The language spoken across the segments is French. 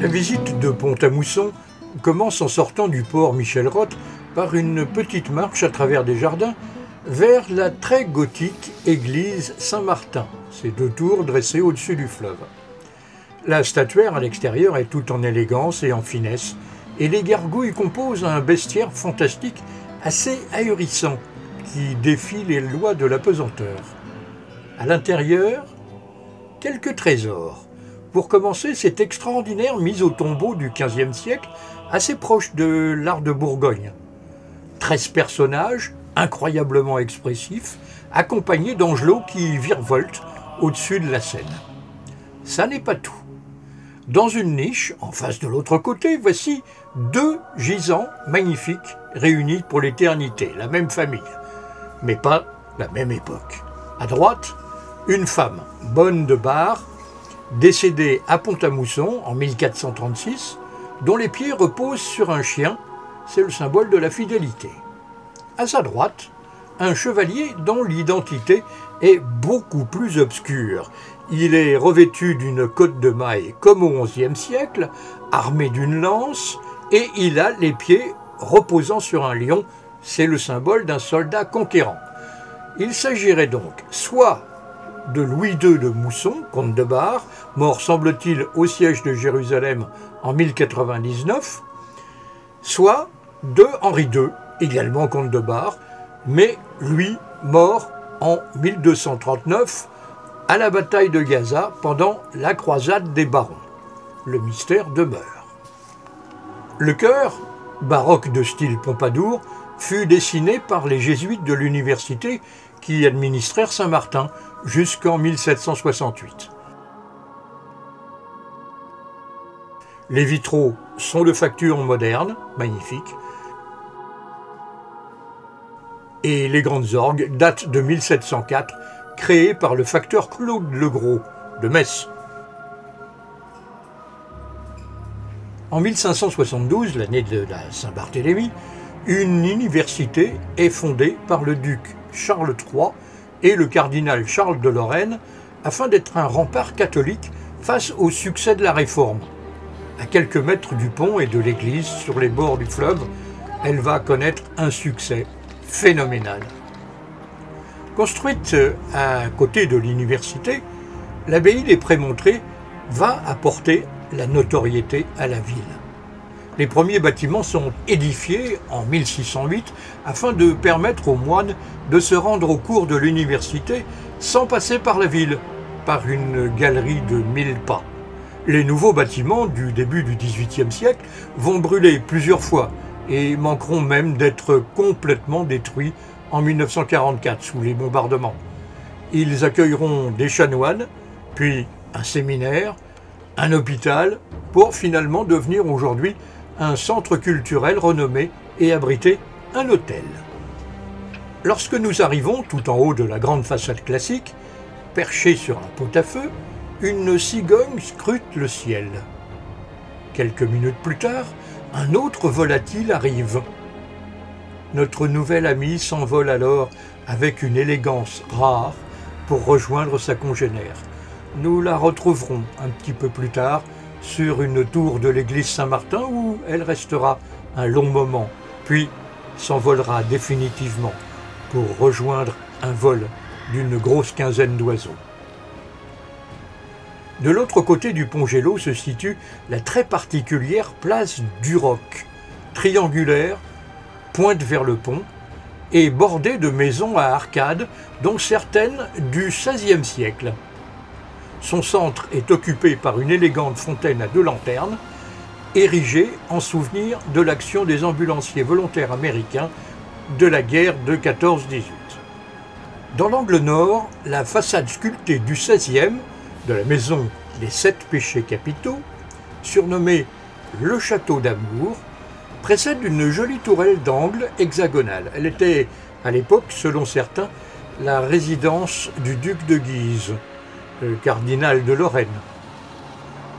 La visite de Pont-à-Mousson commence en sortant du port Michel-Roth par une petite marche à travers des jardins vers la très gothique église Saint-Martin, ces deux tours dressées au-dessus du fleuve. La statuaire à l'extérieur est toute en élégance et en finesse, et les gargouilles composent un bestiaire fantastique assez ahurissant qui défie les lois de la pesanteur. À l'intérieur, quelques trésors. Pour commencer, cette extraordinaire mise au tombeau du XVe siècle, assez proche de l'art de Bourgogne. 13 personnages, incroyablement expressifs, accompagnés d'angelots qui virevoltent au-dessus de la scène. Ça n'est pas tout. Dans une niche, en face de l'autre côté, voici 2 gisants magnifiques réunis pour l'éternité, la même famille, mais pas la même époque. À droite, une femme, Bonne de Bar, décédée à Pont-à-Mousson en 1436, dont les pieds reposent sur un chien, c'est le symbole de la fidélité. À sa droite, un chevalier dont l'identité est beaucoup plus obscure. Il est revêtu d'une cotte de maille comme au XIe siècle, armé d'une lance, et il a les pieds reposant sur un lion, c'est le symbole d'un soldat conquérant. Il s'agirait donc soit de Louis II de Mousson, comte de Bar, mort semble-t-il au siège de Jérusalem en 1099, soit de Henri II, également comte de Bar, mais lui mort en 1239 à la bataille de Gaza pendant la croisade des barons. Le mystère demeure. Le chœur, baroque de style Pompadour, fut dessiné par les jésuites de l'université qui administrèrent Saint-Martin jusqu'en 1768. Les vitraux sont de facture moderne, magnifiques, et les grandes orgues datent de 1704, créées par le facteur Claude Legros de Metz. En 1572, l'année de la Saint-Barthélemy, une université est fondée par le duc Charles III et le cardinal Charles de Lorraine afin d'être un rempart catholique face au succès de la Réforme. À quelques mètres du pont et de l'église, sur les bords du fleuve, elle va connaître un succès phénoménal. Construite à côté de l'université, l'abbaye des Prémontrés va apporter la notoriété à la ville. Les premiers bâtiments sont édifiés en 1608 afin de permettre aux moines de se rendre au cours de l'université sans passer par la ville, par une galerie de 1000 pas. Les nouveaux bâtiments du début du XVIIIe siècle vont brûler plusieurs fois et manqueront même d'être complètement détruits en 1944 sous les bombardements. Ils accueilleront des chanoines, puis un séminaire, un hôpital, pour finalement devenir aujourd'hui un centre culturel renommé et abriter un hôtel. Lorsque nous arrivons tout en haut de la grande façade classique, perchée sur un pot-à-feu, une cigogne scrute le ciel. Quelques minutes plus tard, un autre volatile arrive. Notre nouvel ami s'envole alors avec une élégance rare pour rejoindre sa congénère. Nous la retrouverons un petit peu plus tard sur une tour de l'église Saint-Martin où elle restera un long moment, puis s'envolera définitivement pour rejoindre un vol d'une grosse quinzaine d'oiseaux. De l'autre côté du pont Gélo se situe la très particulière place du Roc, triangulaire, pointe vers le pont, et bordée de maisons à arcades, dont certaines du XVIe siècle. Son centre est occupé par une élégante fontaine à 2 lanternes, érigée en souvenir de l'action des ambulanciers volontaires américains de la guerre de 14-18. Dans l'angle nord, la façade sculptée du XVIe de la maison des 7 péchés capitaux, surnommée le Château d'Amour, précède une jolie tourelle d'angle hexagonale. Elle était, à l'époque, selon certains, la résidence du duc de Guise, le cardinal de Lorraine.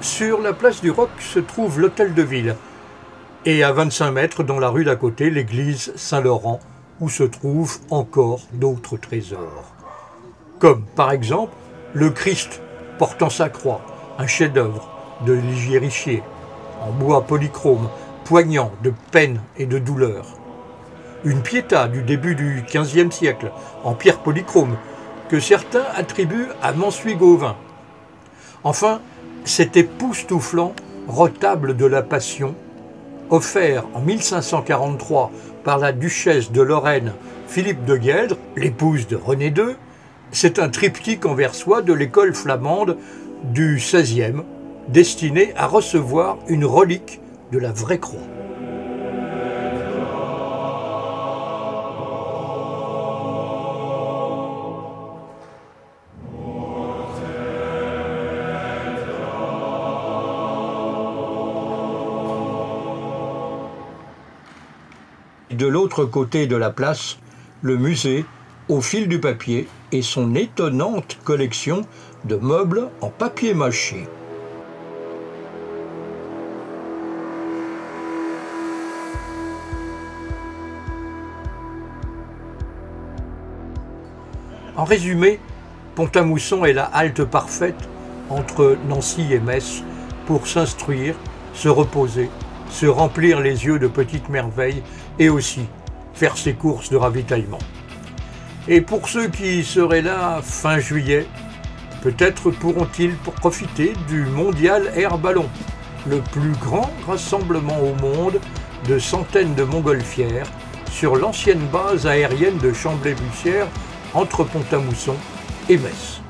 Sur la place du Roc se trouve l'hôtel de ville, et à 25 mètres, dans la rue d'à côté, l'église Saint-Laurent, où se trouvent encore d'autres trésors. Comme, par exemple, le Christ portant sa croix, un chef-d'œuvre de Ligier-Richier, en bois polychrome, poignant de peine et de douleur. Une pietà du début du XVe siècle, en pierre polychrome, que certains attribuent à Mansuy-Gauvin. Enfin, cet époustouflant retable de la Passion, offert en 1543 par la duchesse de Lorraine Philippe de Gueldre, l'épouse de René II, c'est un triptyque en versoix de l'école flamande du XVIe, destiné à recevoir une relique de la vraie croix. De l'autre côté de la place, le musée, au fil du papier, et son étonnante collection de meubles en papier mâché. En résumé, Pont-à-Mousson est la halte parfaite entre Nancy et Metz pour s'instruire, se reposer, se remplir les yeux de petites merveilles et aussi faire ses courses de ravitaillement. Et pour ceux qui seraient là fin juillet, peut-être pourront-ils profiter du Mondial Air Ballon, le plus grand rassemblement au monde de centaines de montgolfières sur l'ancienne base aérienne de Chamblay-Bussière entre Pont-à-Mousson et Metz.